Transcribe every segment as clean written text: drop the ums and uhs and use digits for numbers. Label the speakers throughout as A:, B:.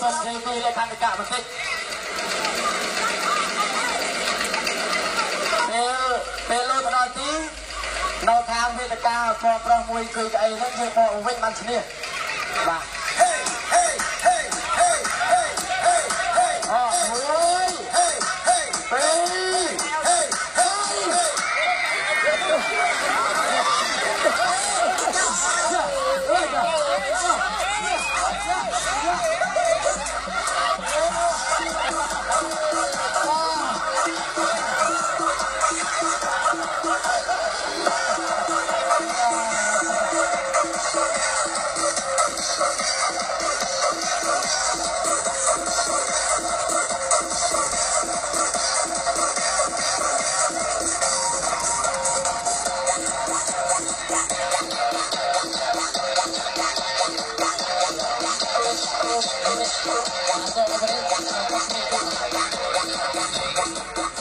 A: សុំទេទីលេខាធិការបន្តិចពេលលុយដល់ទីនៅខាងវេទិកាពណ៌ប្រុសមួយគឺអីហ្នឹងយើងមកវិញបានឈ្នះបាទ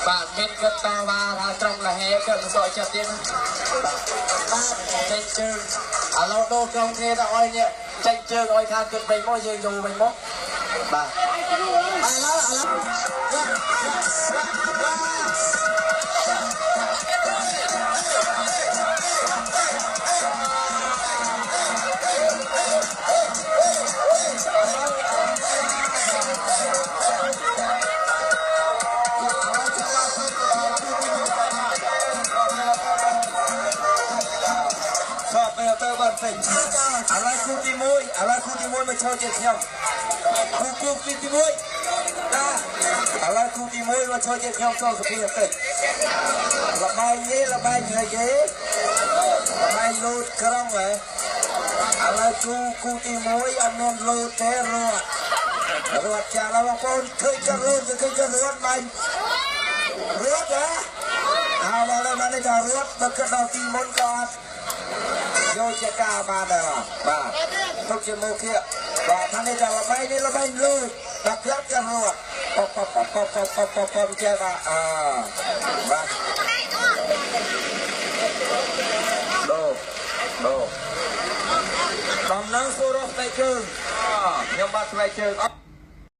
A: បាទមានគិតតវ៉ាថាត្រង់លហេគិតមិនសក់ចិត្តទៀតបាទចេញជើងឥឡូវដូរក្រុមគ្នាទៅឲ្យនេះចេញជើងឲ្យខាងគិតវិញមកយើងយកវិញមកបាទឥឡូវគូទី1មកចូលជាខ្ញុំគូទី1ណាឥឡូវគូទី1មកចូលជាខ្ញុំចូលសុភាបន្តិចលបែងនេះលបែងអីគេលបែងលូតក្រុងហ៎ឥឡូវគូទី1អត់មានលូតទេរត់ចាស់បងប្អូនឃើញក៏លូតឃើញក៏រត់បាញ់រត់ហ៎ហើយមកលើមកនេះក៏រត់ទៅគិតដល់ទីមុនក៏អត់យកជាការបានដែរបាទទុកជាមុខkiaបាទថានេះតែលបែងនេះលបែងលូតដល់ផ្លាត់ក៏រត់ប៉ចេះបាទបាទដូដំណឹងសួររស់ស្បែកជើងខ្ញុំបាទស្បែកជើង